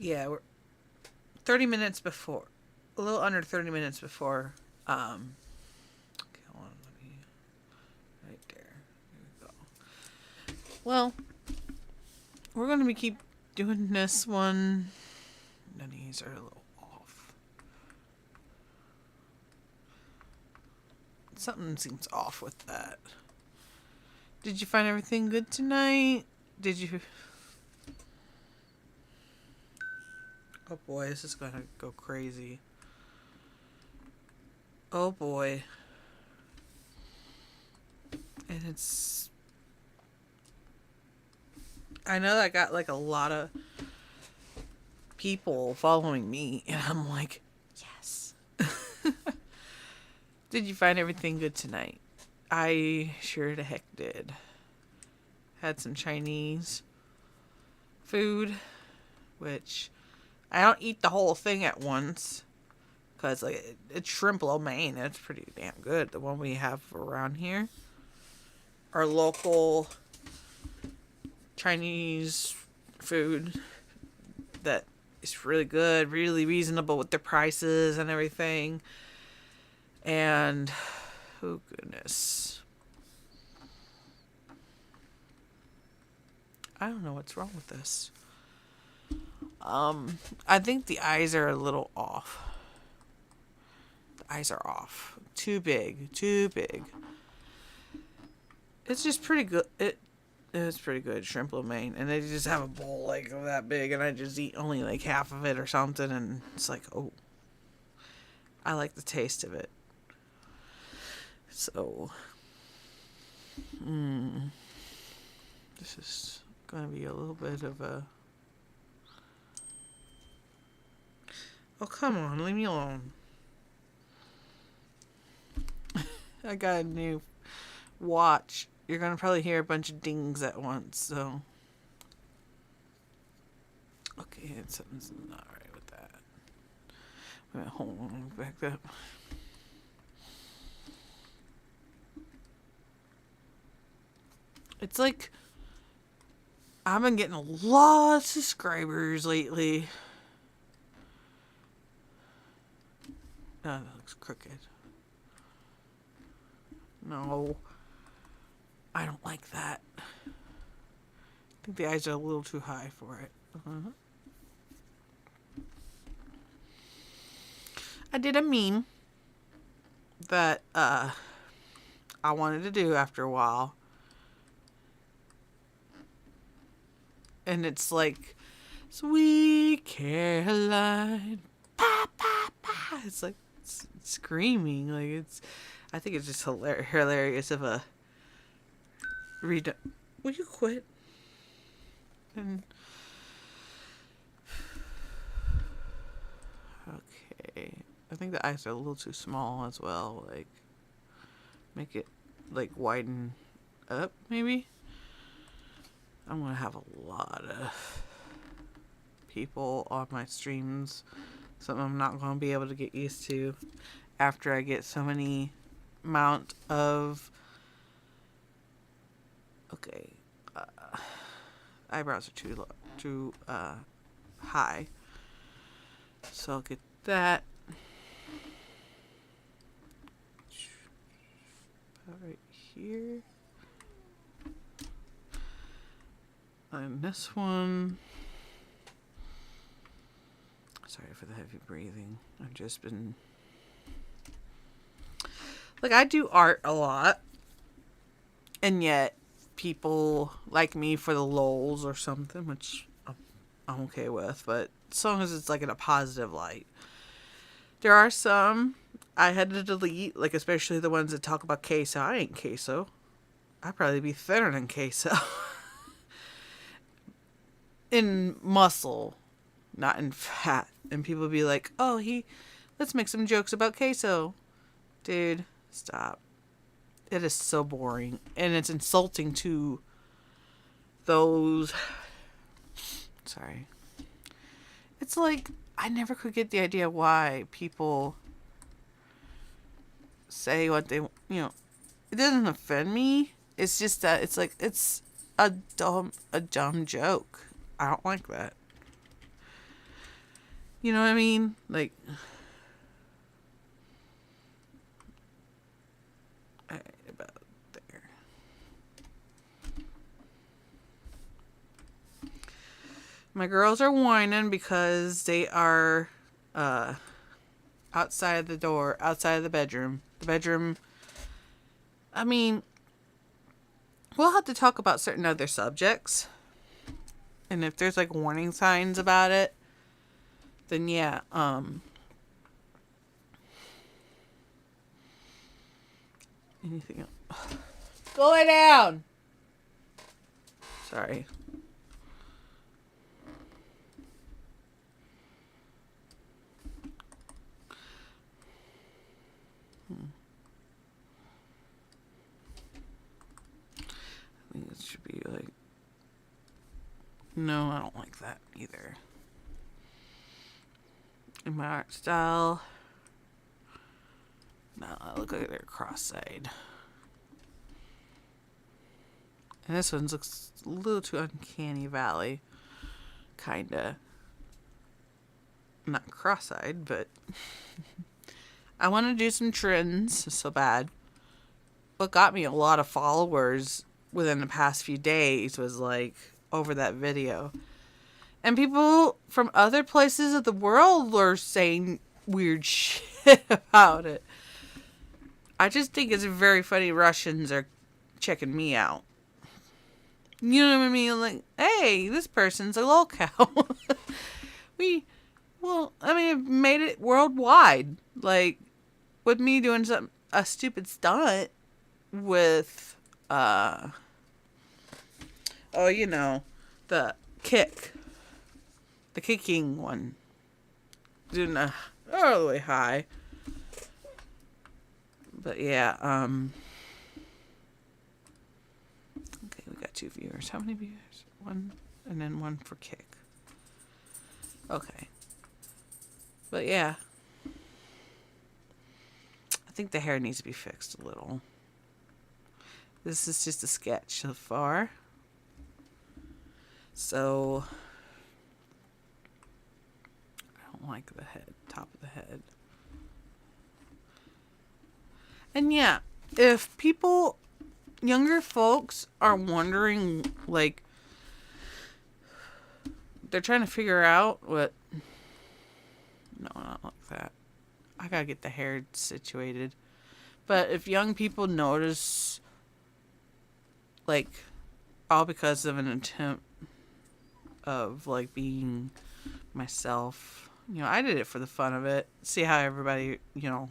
Yeah, we're 30 minutes before, a little under 30 minutes before. Okay, hold on, let me, right there. There we go. Well, we're going to be keep doing this one. The knees are a little off. Something seems off with that. Did you find everything good tonight? Did you? Oh boy, this is gonna go crazy. Oh boy. And it's. I know I got like a lot of people following me, and I'm like, yes. Did you find everything good tonight? I sure the heck did. Had some Chinese food, which I don't eat the whole thing at once. Because like, it's shrimp lo mein. It's pretty damn good. The one we have around here. Our local Chinese food that is really good, really reasonable with their prices and everything. And, oh goodness. I don't know what's wrong with this. I think the eyes are a little off. The eyes are off. Too big. Too big. It's just pretty good. It's pretty good shrimp lo mein, and they just have a bowl like that big, and I just eat only like half of it or something, and it's like, oh, I like the taste of it. So, this is gonna be a little bit of a. Oh come on, leave me alone. I got a new watch. You're gonna probably hear a bunch of dings at once, so. Okay, something's not right with that. Wait, hold on, back up. It's like I've been getting a lot of subscribers lately. Oh, that looks crooked. No, I don't like that. I think the eyes are a little too high for it. I did a meme that I wanted to do after a while. And it's like, Sweet Caroline, pa pa pa. It's like it's screaming. Like it's. I think it's just hilarious of a read. Will you quit? And okay, I think the eyes are a little too small as well. Like make it like widen up maybe. I'm gonna have a lot of people on my streams. Something I'm not gonna be able to get used to after I get so many amount of. Okay, eyebrows are too high. So I'll get that. About right here. And this one. Sorry for the heavy breathing. I've just been. Like, I do art a lot. And yet, people like me for the lulz or something, which I'm okay with. But as long as it's like in a positive light. There are some I had to delete, like especially the ones that talk about queso. I ain't queso. I'd probably be thinner than queso. In muscle, not in fat. And people be like, oh, let's make some jokes about queso. Dude, stop. It is so boring. And it's insulting to those. Sorry. It's like, I never could get the idea why people say what they, it doesn't offend me. It's just that it's like, it's a dumb joke. I don't like that. You know what I mean? Like, alright, about there. My girls are whining because they are outside the door, outside of the bedroom. The bedroom, I mean, we'll have to talk about certain other subjects. And if there's like warning signs about it, then yeah, anything else? Go lay down. Sorry. I think it should be like, no, I don't like that either. In my art style, no, I look like they're cross-eyed. And this one looks a little too uncanny valley. Kinda. Not cross-eyed, but I want to do some trends so bad. What got me a lot of followers within the past few days was like over that video. And people from other places of the world were saying weird shit about it. I just think it's very funny Russians are checking me out. You know what I mean? Like, hey, this person's a lolcow. It made it worldwide. Like, with me doing a stupid stunt with, the kick. The kicking one. Doing all the way high. But yeah, okay, we got 2 viewers. How many viewers? 1, and then 1 for kick. Okay. But yeah. I think the hair needs to be fixed a little. This is just a sketch so far. So, I don't like the head, top of the head. And yeah, if people, younger folks are wondering, like, they're trying to figure out what, no, not like that. I gotta get the hair situated. But if young people notice, like, all because of an attempt of, like, being myself, I did it for the fun of it. See how everybody, oh,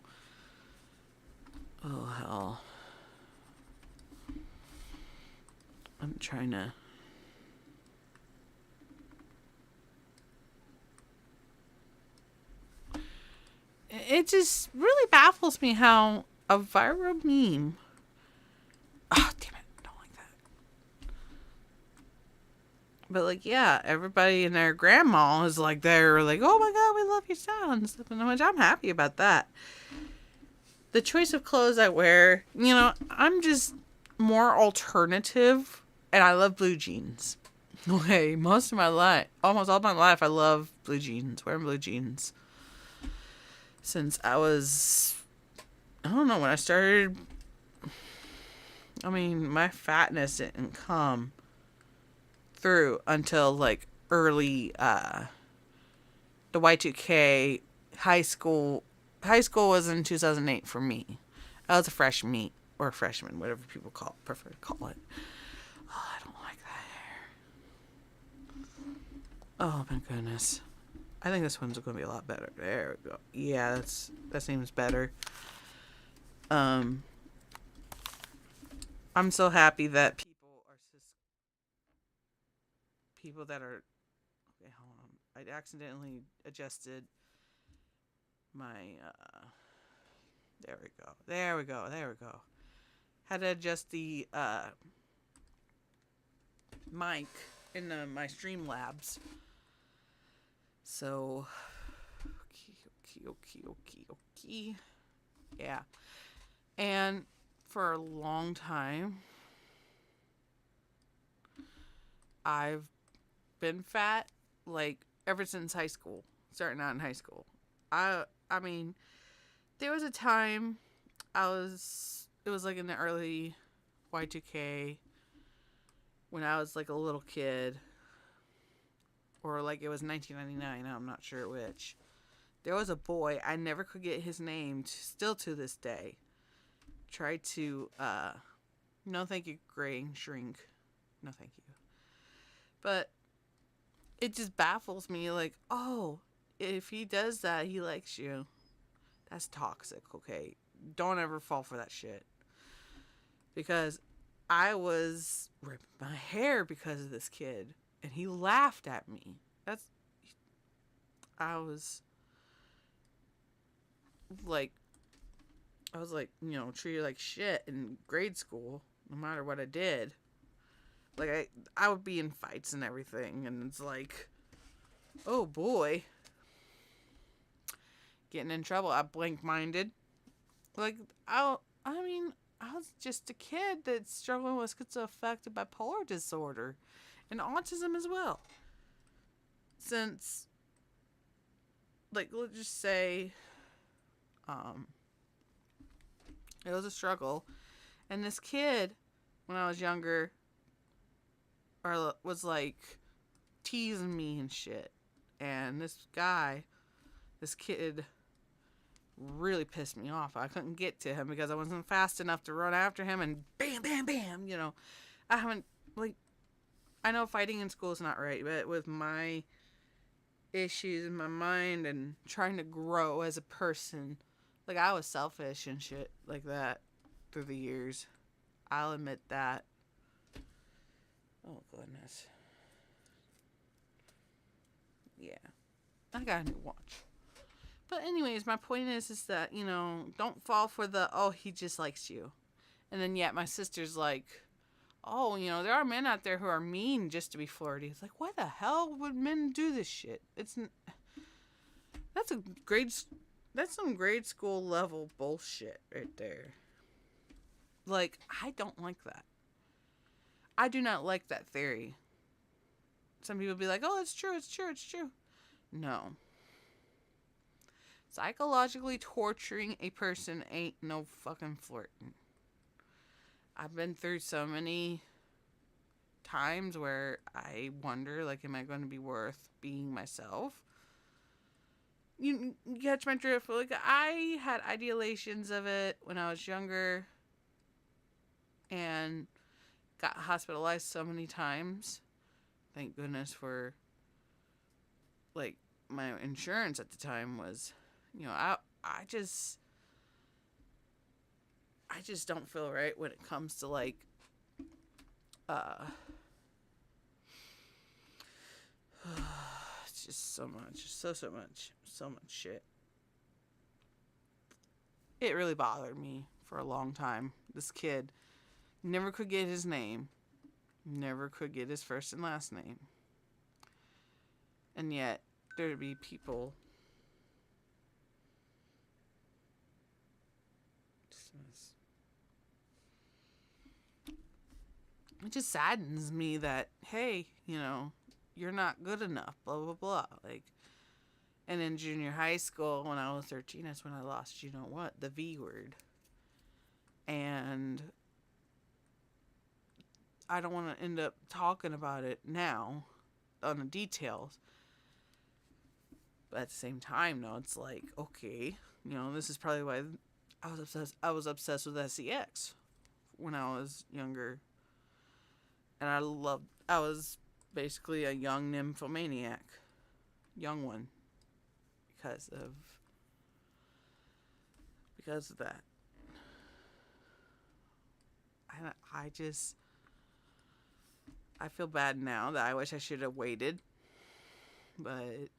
hell. I'm trying to. It just really baffles me how a viral meme. Oh, damn it. I don't like that. But, like, yeah, everybody and their grandma is like, they're like, oh my God, we love your style and stuff. And I'm happy about that. The choice of clothes I wear, I'm just more alternative, and I love blue jeans. Okay, most of my life, almost all my life, I love blue jeans, wearing blue jeans. Since I was, I don't know, when I started, my fatness didn't come through until, like, early, the Y2K high school. High school was in 2008 for me. I was a freshman, whatever people prefer to call it. Oh, I don't like that hair. Oh my goodness. I think this one's going to be a lot better. There we go. Yeah, that seems better. I'm so happy that people that are, okay, hold on. I accidentally adjusted my, there we go. Had to adjust the, mic in my Streamlabs. So, okay. Yeah. And for a long time, I've been fat, like, ever since high school. starting out in high school. I mean, there was a time it was like in the early Y2K when I was like a little kid, or like it was 1999, I'm not sure which. There was a boy, I never could get his name, still to this day. Tried to, no thank you, graying shrink. No thank you. But it just baffles me, like, oh, if he does that, he likes you. That's toxic, okay? Don't ever fall for that shit. Because I was ripping my hair because of this kid, and he laughed at me. I was like, treated like shit in grade school, no matter what I did. Like, I would be in fights and everything, and it's like, oh boy, getting in trouble. I blank-minded. Like, I was just a kid that's struggling with schizoaffective bipolar disorder and autism as well. Since, like, let's just say, it was a struggle. And this kid, when I was younger, was like teasing me and shit. And this kid, really pissed me off. I couldn't get to him because I wasn't fast enough to run after him and bam, bam, bam, I haven't, like, I know fighting in school is not right, but with my issues in my mind and trying to grow as a person, like, I was selfish and shit like that through the years. I'll admit that. Oh, goodness. Yeah. I got a new watch. But anyways, my point is that, don't fall for the, oh, he just likes you. And then yet my sister's like, oh, there are men out there who are mean just to be flirty. It's like, why the hell would men do this shit? That's some grade school level bullshit right there. Like, I don't like that. I do not like that theory. Some people be like, oh, it's true, it's true, it's true. No. Psychologically torturing a person ain't no fucking flirting. I've been through so many times where I wonder, like, am I going to be worth being myself? You catch my drift? Like, I had ideations of it when I was younger and got hospitalized so many times. Thank goodness for, like, my insurance at the time was, I just don't feel right when it comes to, like, it's just so much, so much shit. It really bothered me for a long time. This kid never could get his name, never could get his first and last name. And yet, there'd be people. It just saddens me that, hey, you're not good enough, blah, blah, blah. Like, and in junior high school, when I was 13, that's when I lost, the V word. And I don't want to end up talking about it now on the details. But at the same time, no, it's like, okay, this is probably why I was obsessed with SEX when I was younger. And I was basically a young nymphomaniac. Young one. Because of that. I feel bad now that I wish I should have waited. But at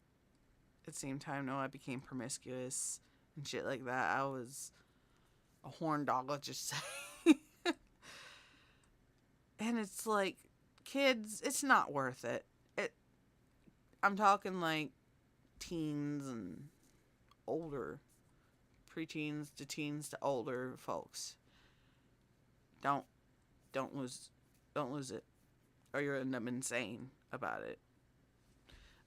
the same time, no, I became promiscuous and shit like that. I was a horn dog, let's just say. And it's like, kids, it's not worth it. I'm talking like teens and older, preteens to teens to older folks. Don't lose it, or you'll end up insane about it.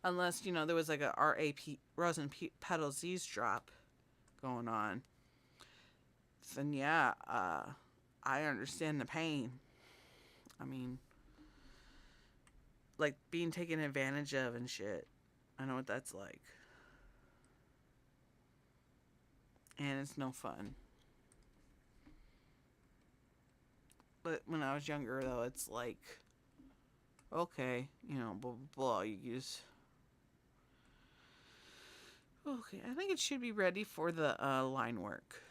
Unless, there was like a R.A.P. Rosin Petals eavesdrop going on. Then yeah, I understand the pain. I mean, like being taken advantage of and shit. I know what that's like. And it's no fun. But when I was younger, though, it's like, okay, blah, blah, blah. You just. Okay, I think it should be ready for the line work.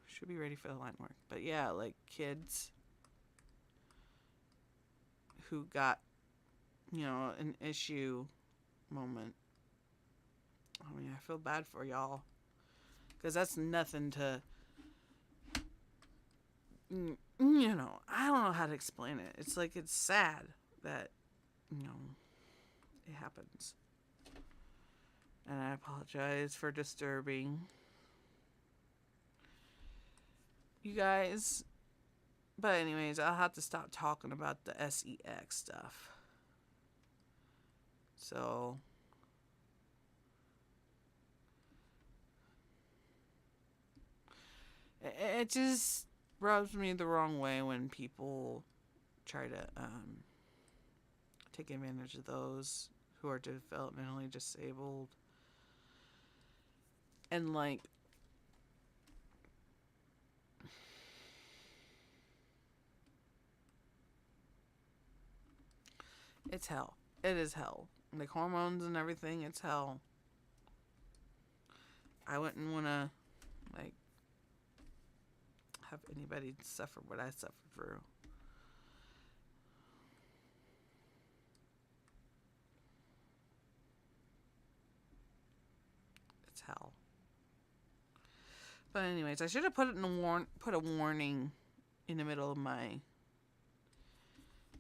Should be ready for the line work. But yeah, like kids who got, an issue moment. I mean, I feel bad for y'all. Because that's nothing to. I don't know how to explain it. It's like it's sad that, it happens. And I apologize for disturbing you guys. But anyways, I'll have to stop talking about the sex stuff. So it just rubs me the wrong way when people try to take advantage of those who are developmentally disabled. And like, it's hell. It is hell. Like hormones and everything, it's hell. I wouldn't want to, like, have anybody suffer what I suffered through. It's hell. But anyways, I should have put a warning in the middle of my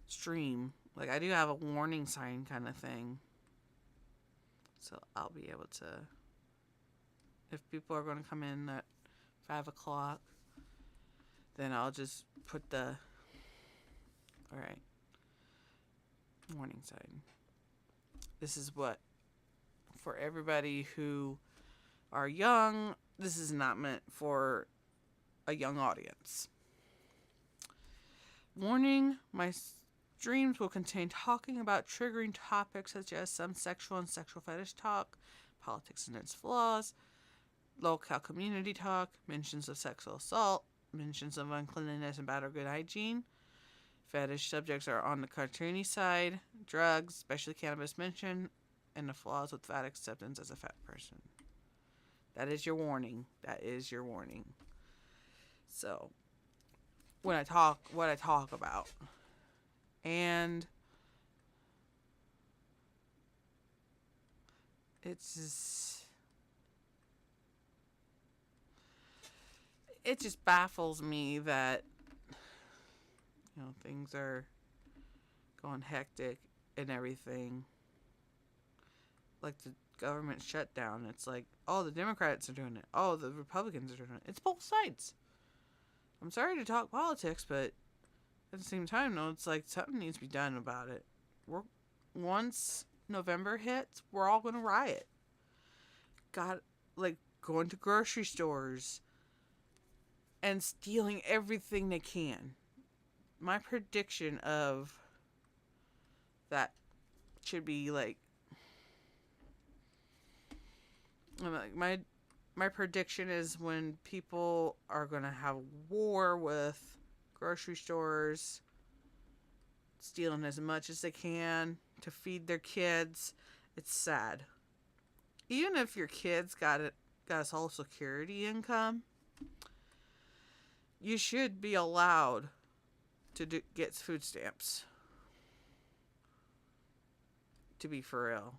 stream. Like I do have a warning sign kind of thing. So I'll be able to, if people are going to come in at 5 o'clock, then I'll just put the, alright, warning sign. This is what, for everybody who are young, this is not meant for a young audience. Warning, my streams will contain talking about triggering topics such as some sexual and sexual fetish talk, politics and its flaws, local community talk, mentions of sexual assault, mentions of uncleanliness and bad or good hygiene. Fetish subjects are on the cartoony side, drugs, especially cannabis mentioned, and the flaws with fat acceptance as a fat person. That is your warning. That is your warning. So, what I talk about. And it just baffles me that, things are going hectic and everything. Like the government shutdown. It's like, oh, the Democrats are doing it. Oh, the Republicans are doing it. It's both sides. I'm sorry to talk politics, but at the same time, though, it's like something needs to be done about it. Once November hits, we're all going to riot. Going to grocery stores and stealing everything they can. My prediction of that should be my prediction is when people are going to have war with grocery stores, stealing as much as they can to feed their kids. It's sad. Even if your kids got a Social Security income, you should be allowed to get food stamps. To be for real.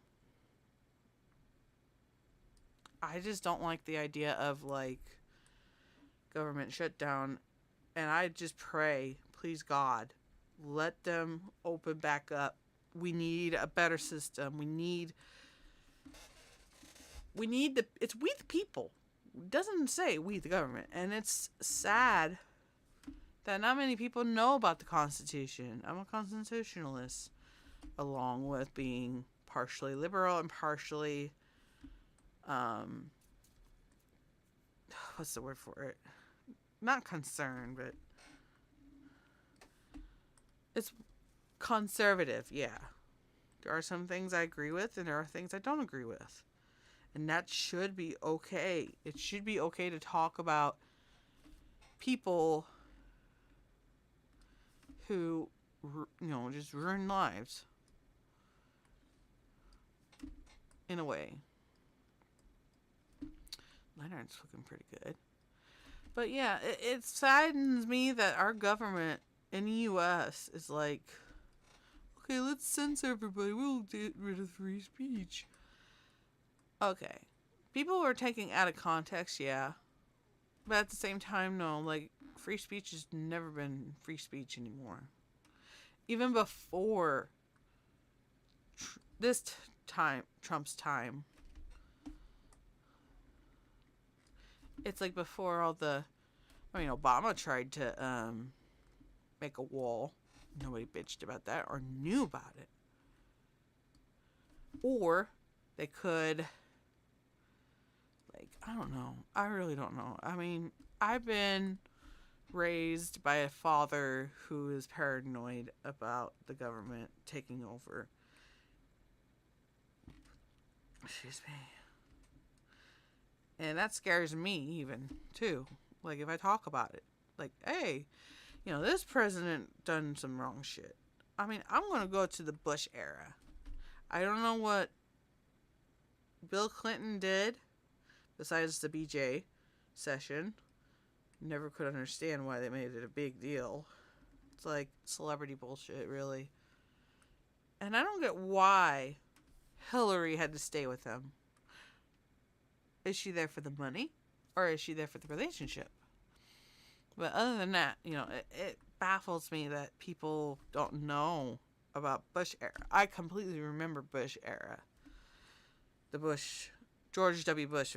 I just don't like the idea of government shutdown, and I just pray, please God, let them open back up. We need a better system. We need it's we the people. It doesn't say we the government, and it's sad that not many people know about the Constitution. I'm a constitutionalist, along with being part partially liberal and partially, um, what's the word for it? Not concerned, but it's conservative, yeah. There are some things I agree with, and there are things I don't agree with. And that should be okay. It should be okay to talk about people who, just ruin lives. In a way. Leonard's looking pretty good. But yeah, it saddens me that our government in the U.S. is like, okay, let's censor everybody. We'll get rid of free speech. Okay. People are taking out of context, yeah. But at the same time, no. Like, free speech has never been free speech anymore. Even before Trump's time. It's like before all the... Obama tried to make a wall. Nobody bitched about that or knew about it. Or they could... I don't know. I really don't know. I mean, I've been raised by a father who is paranoid about the government taking over. Excuse me. And that scares me even, too. Like, if I talk about it. Like, hey, this president done some wrong shit. I mean, I'm going to go to the Bush era. I don't know what Bill Clinton did besides the BJ session. Never could understand why they made it a big deal. It's like celebrity bullshit, really. And I don't get why Hillary had to stay with him. Is she there for the money? Or is she there for the relationship? But other than that, it baffles me that people don't know about Bush era. I completely remember Bush era. The George W. Bush,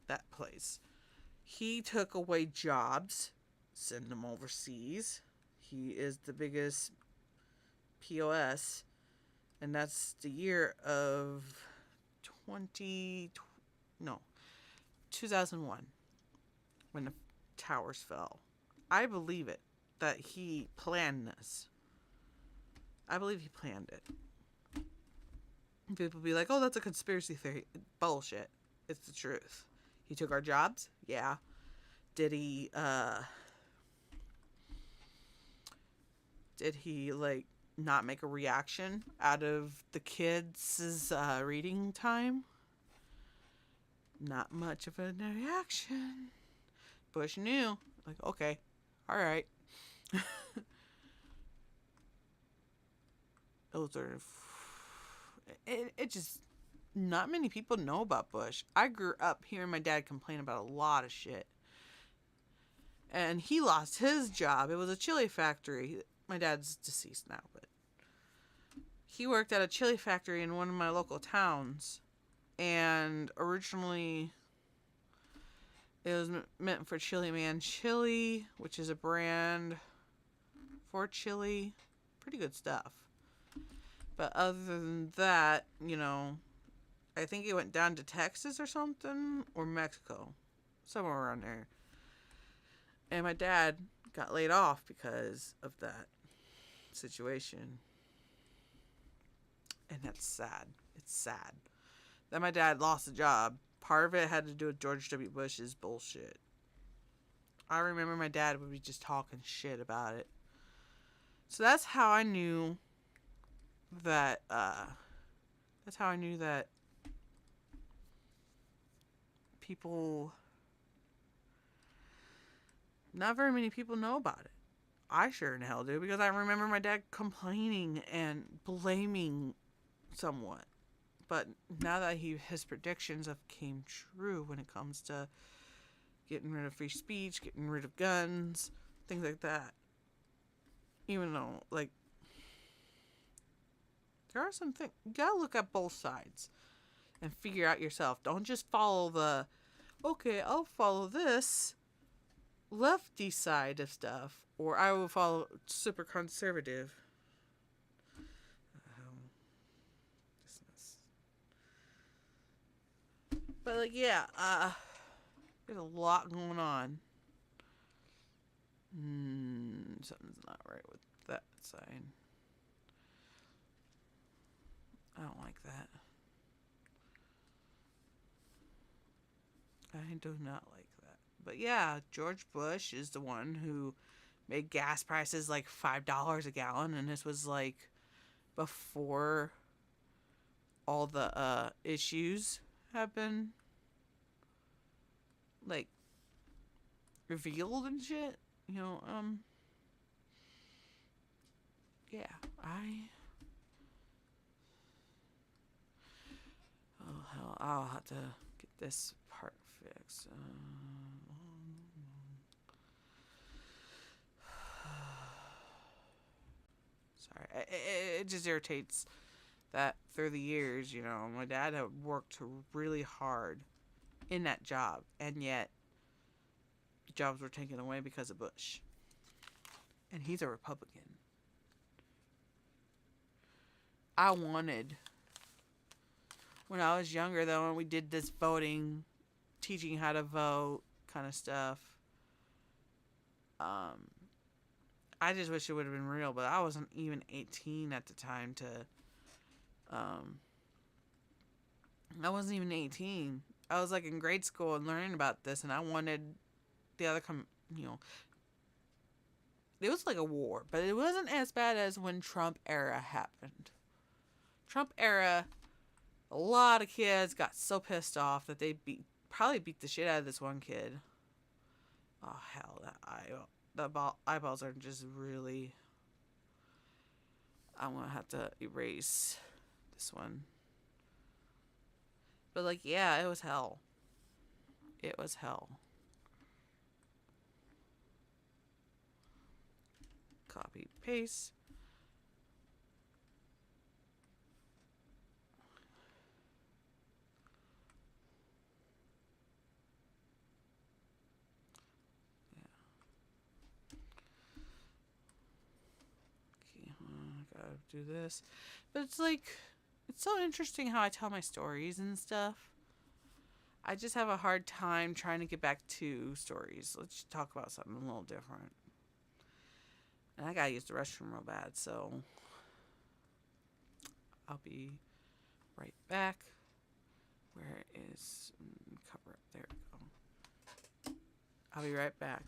that place. He took away jobs, sent them overseas. He is the biggest POS, and that's the year of 2001, when the towers fell. I believe it, that he planned this. I believe he planned it. People be like, oh, that's a conspiracy theory. Bullshit. It's the truth. He took our jobs? Yeah. Did he, not make a reaction out of the kids' reading time? Not much of a reaction. Bush knew. Like, okay. Alright. Those are... It just... Not many people know about Bush. I grew up hearing my dad complain about a lot of shit. And he lost his job. It was a chili factory. My dad's deceased now, but... He worked at a chili factory in one of my local towns. And originally... It was meant for Chili Man Chili, which is a brand for chili. Pretty good stuff. But other than that, I think it went down to Texas or something, or Mexico. Somewhere around there. And my dad got laid off because of that situation. And that's sad. It's sad that my dad lost a job. Part of it had to do with George W. Bush's bullshit. I remember my dad would be just talking shit about it. So that's how I knew that, people, not very many people know about it. I sure in hell do, because I remember my dad complaining and blaming someone. But now that his predictions have came true when it comes to getting rid of free speech, getting rid of guns, things like that. Even though, there are some things, you gotta look at both sides and figure out yourself. Don't just follow okay, I'll follow this lefty side of stuff, or I will follow super conservative. like, yeah, there's a lot going on. Something's not right with that side. I don't like that. I do not like that. But yeah, George Bush is the one who made gas prices like $5 a gallon, and this was like before all the issues have been like revealed and shit. You know, yeah, oh hell, I'll have to get this part fixed. Sorry, it just irritates that through the years, you know, my dad had worked really hard in that job, and yet jobs were taken away because of Bush. And he's a Republican. I wanted, when I was younger, though, when we did this voting, teaching how to vote kind of stuff, I just wish it would have been real, but I wasn't even 18 at the time to, I wasn't even 18. I was like in grade school and learning about this, and I wanted the other, you know, it was like a war, but it wasn't as bad as when Trump era happened. Trump era, a lot of kids got so pissed off that they probably beat the shit out of this one kid. Oh hell, the eyeballs are just really. I'm gonna have to erase this one. But like, yeah, it was hell. It was hell. Copy, paste. Okay, I gotta do this. But it's like, it's so interesting how I tell my stories and stuff. I just have a hard time trying to get back to stories. Let's talk about something a little different. And I gotta use the restroom real bad, so I'll be right back. Where is cover up? There we go. I'll be right back.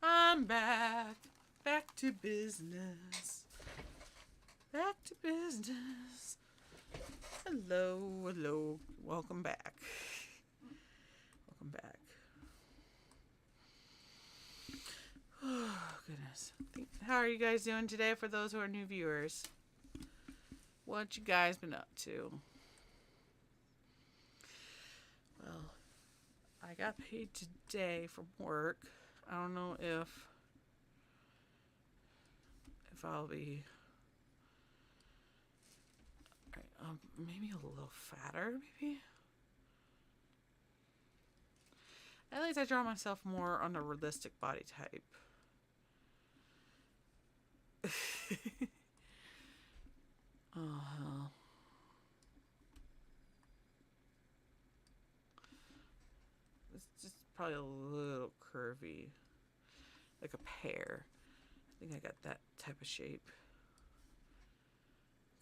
I'm back. Back to business. Back to business. Hello, hello. Welcome back. Welcome back. Oh, goodness. How are you guys doing today for those who are new viewers? What you guys been up to? Well, I got paid today from work. I don't know if I'll be maybe a little fatter, maybe. At least I draw myself more on a realistic body type. Oh, it's just probably a little curvy. Like a pear. I think I got that type of shape.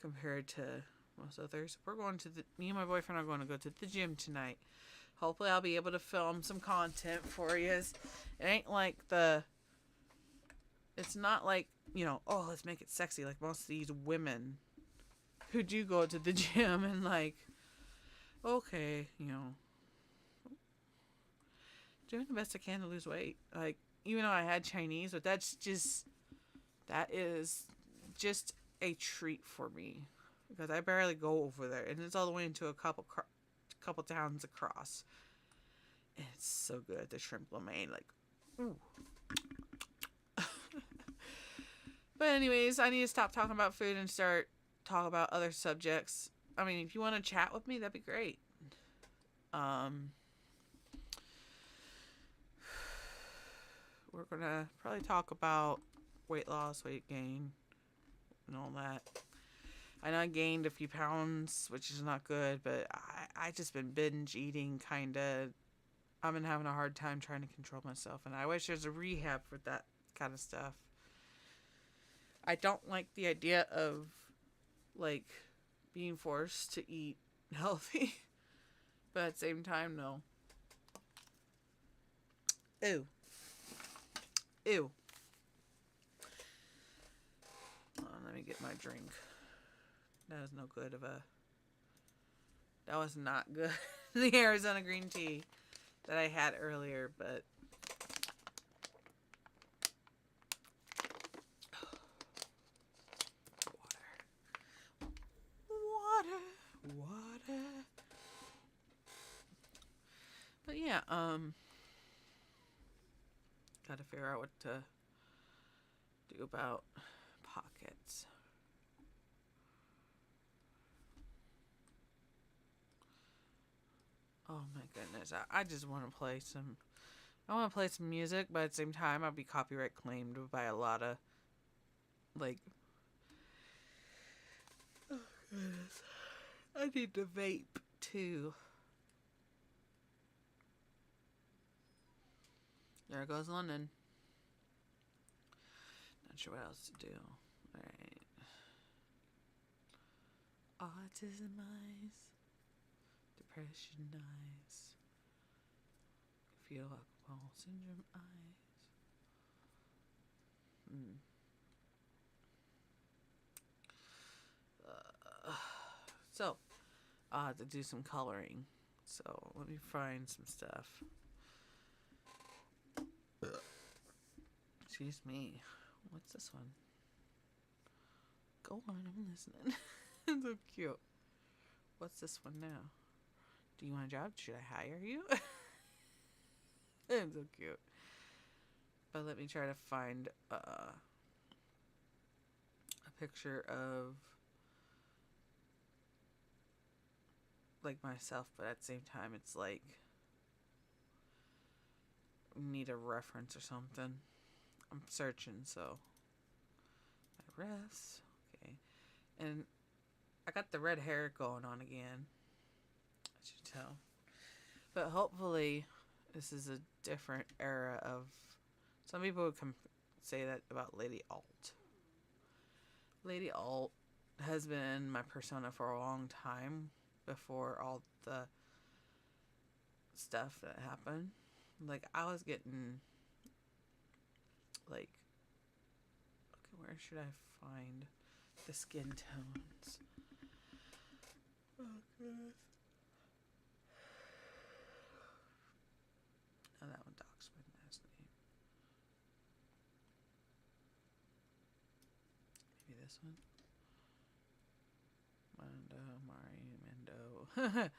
Compared to most others. Me and my boyfriend are going to go to the gym tonight. Hopefully I'll be able to film some content for you. It ain't like it's not like, oh, let's make it sexy like most of these women who do go to the gym and like, okay, doing the best I can to lose weight. Like, even though I had Chinese, but that is just a treat for me because I barely go over there, and it's all the way into a couple towns across. And it's so good, the shrimp lo mein, like, ooh. But anyways, I need to stop talking about food and start talking about other subjects. I mean, if you want to chat with me, that'd be great. We're gonna probably talk about weight loss, weight gain, and all that. I know I gained a few pounds, which is not good, but I just been binge eating, kind of. I've been having a hard time trying to control myself, and I wish there's a rehab for that kind of stuff. I don't like the idea of, like, being forced to eat healthy, but at the same time, no. Ew. Ew. Let me get my drink. That was no good of a... That was not good. The Arizona green tea that I had earlier, but... Water. But yeah, gotta figure out what to do about pockets. Oh my goodness. I just want to play some... I want to play some music, but at the same time, I'll be copyright claimed by a lot of, like... Oh goodness. I need to vape, too. There goes London. Not sure what else to do. Alright. Autism eyes. Depression eyes. Fetal alcohol syndrome eyes. So, I'll have to do some coloring. So, let me find some stuff. Excuse me. What's this one? Go on, I'm listening. It's so cute. What's this one now? Do you want a job? Should I hire you? It's so cute. But let me try to find a picture of like myself, but at the same time it's like need a reference or something. I'm searching, so my refs. Okay. And I got the red hair going on again, as you tell. But hopefully this is a different era of... Some people would say that about Lady Alt. Lady Alt has been my persona for a long time before all the stuff that happened. Like, I was getting, like... Okay, where should I find the skin tones? Oh, goodness. Oh, that one docks my last name. Maybe this one? Mando.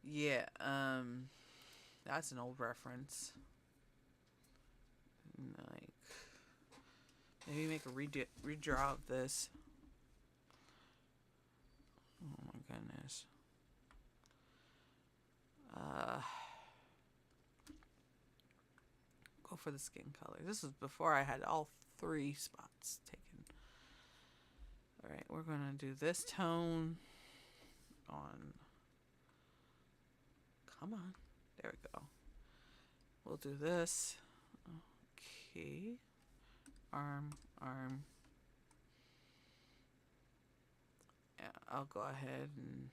Yeah, that's an old reference. Like, maybe make a redraw of this. Oh my goodness. for the skin color. This is before I had all 3 spots taken. Alright, we're going to do this tone on... Come on. There we go. We'll do this. Okay. Arm. Yeah, I'll go ahead and...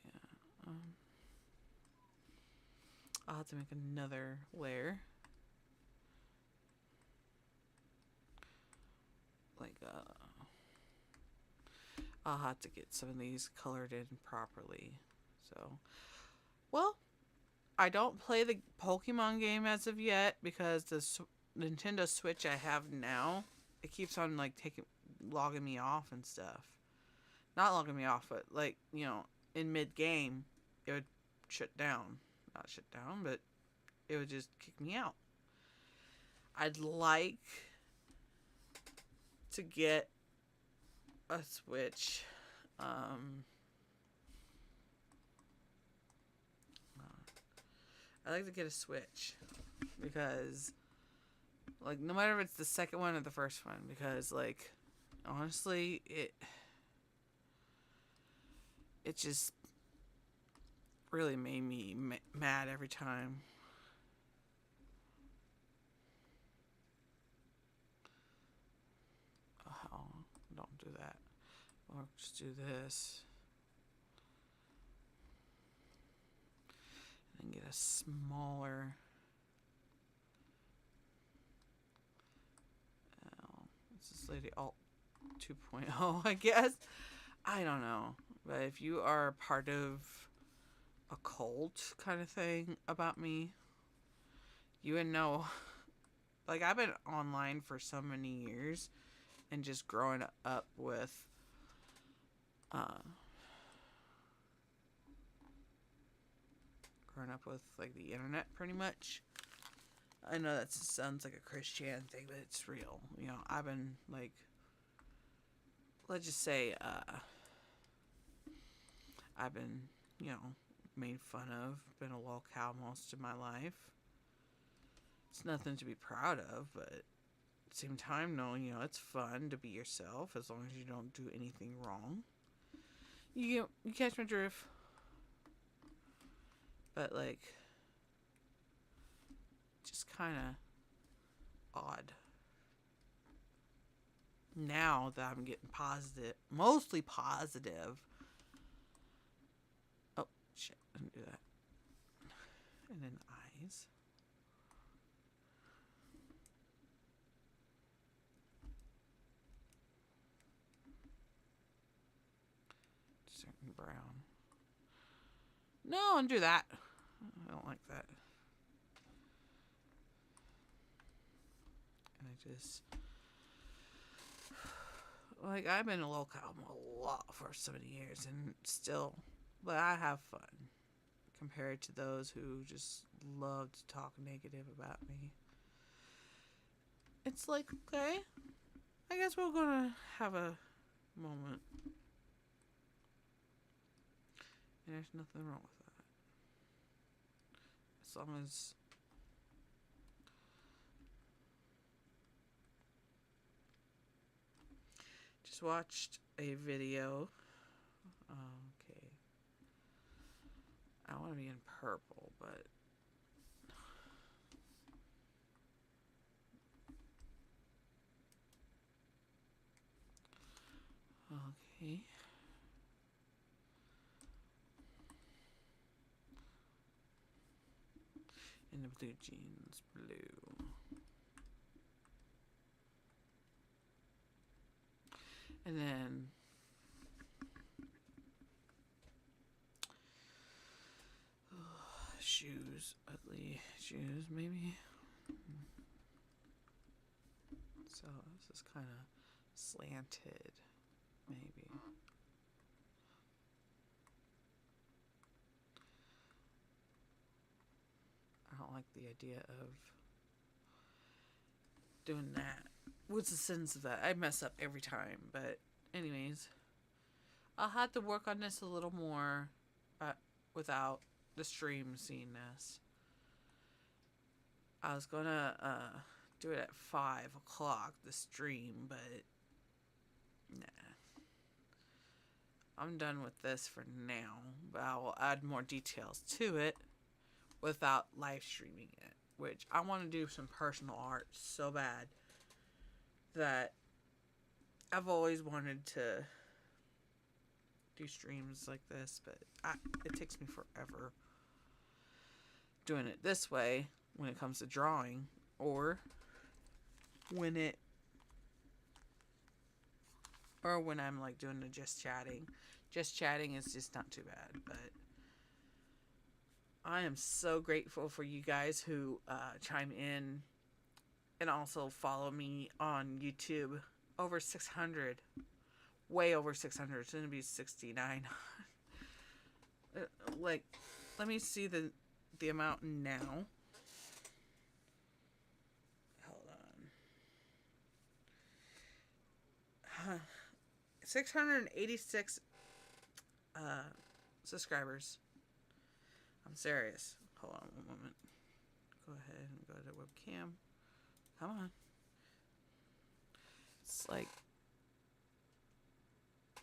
Yeah. I'll have to make another layer. Like, I'll have to get some of these colored in properly. So, well, I don't play the Pokemon game as of yet because the Nintendo Switch I have now, it keeps on like logging me off and stuff. Not logging me off, but like, you know, in mid-game, it would shut down. Not shut down, but it would just kick me out. I'd like to get a Switch. I like to get a Switch because, like, no matter if it's the second one or the first one, because, like, honestly, it just really made me mad every time. Oh, don't do that. Or just do this. And get a smaller... Oh, this is Lady Alt 2.0, I guess. I don't know. But if you are part of a cult kind of thing about me, you would know. Like, I've been online for so many years and just growing up with like the internet pretty much. I know that sounds like a Christian thing, but it's real. You know, I've been like, let's just say, I've been, you know, made fun of, been a lolcow most of my life. It's nothing to be proud of, but at the same time, no, you know, it's fun to be yourself as long as you don't do anything wrong. You catch my drift. But, like, just kind of odd. Now that I'm getting positive, mostly positive. Oh, shit, I didn't do that. And then eyes. Certain brown. No, don't do that. I don't like that. And I just... Like, I've been a lolcow a lot for so many years, and still... But I have fun. Compared to those who just love to talk negative about me. It's like, okay, I guess we're gonna have a moment. And there's nothing wrong with that. As long as... Just watched a video. Okay. I want to be in purple, but... Okay. And the blue jeans, blue. And then... shoes, ugly shoes, maybe. So this is kind of slanted, maybe. I don't like the idea of doing that. What's the sense of that? I mess up every time, but anyways, I'll have to work on this a little more without the stream seeing this. I was gonna do it at 5 o'clock, the stream, but nah. I'm done with this for now, but I will add more details to it without live streaming it, which I want to do some personal art so bad that I've always wanted to do streams like this, but it takes me forever doing it this way when it comes to drawing, or when I'm like doing the just chatting. Just chatting is just not too bad, but I am so grateful for you guys who chime in and also follow me on YouTube. Over 600. Way over 600. It's going to be 69. Like, let me see the amount now. Hold on. 686 subscribers. I'm serious. Hold on one moment. Go ahead and go to webcam. Come on. It's like,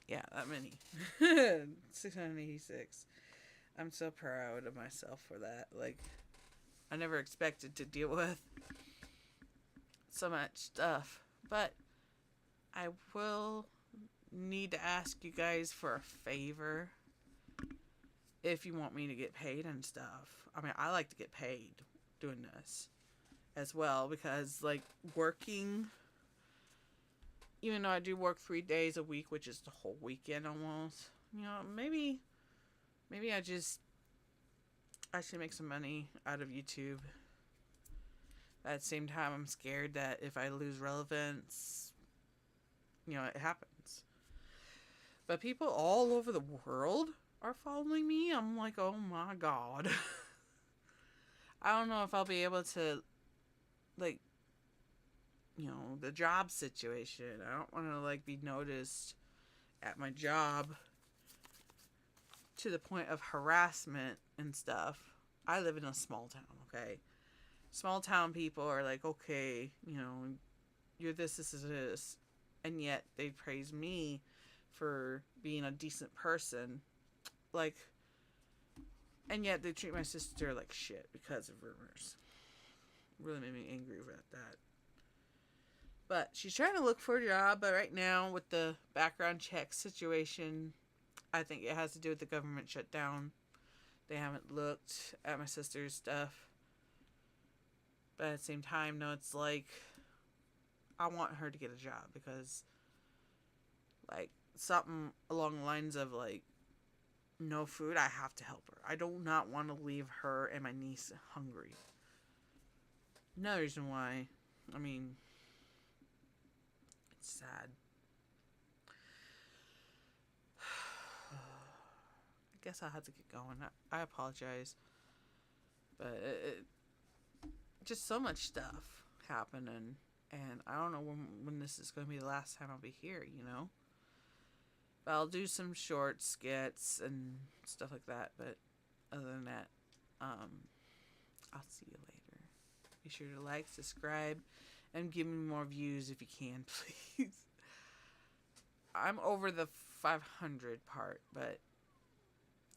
yeah, that many. 686. I'm so proud of myself for that. Like, I never expected to deal with so much stuff. But I will need to ask you guys for a favor if you want me to get paid and stuff. I mean, I like to get paid doing this as well, because like working, even though I do work 3 days a week, which is the whole weekend almost, you know, maybe I should make some money out of YouTube. At the same time, I'm scared that if I lose relevance, you know, it happens. But people all over the world are following me. I'm like, oh my god. I don't know if I'll be able to, like, you know, the job situation. I don't want to, like, be noticed at my job to the point of harassment and stuff. I live in a small town, okay? Small town people are like, okay, you know, you're this. And yet they praise me for being a decent person. Like, and yet they treat my sister like shit because of rumors. Really made me angry about that. But she's trying to look for a job, but right now with the background check situation, I think it has to do with the government shutdown. They haven't looked at my sister's stuff. But at the same time, no, it's like, I want her to get a job because, like, something along the lines of, like, no food, I have to help her. I do not want to leave her and my niece hungry. Another reason why, I mean, it's sad. I guess I'll have to get going. I apologize. But just so much stuff happening. And I don't know when this is going to be the last time I'll be here, you know? But I'll do some short skits and stuff like that. But other than that, I'll see you later. Be sure to like, subscribe, and give me more views if you can, please. I'm over the 500 part, but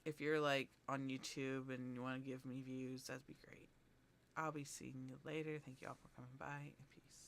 if you're like on YouTube and you want to give me views, that'd be great. I'll be seeing you later. Thank you all for coming by, and peace.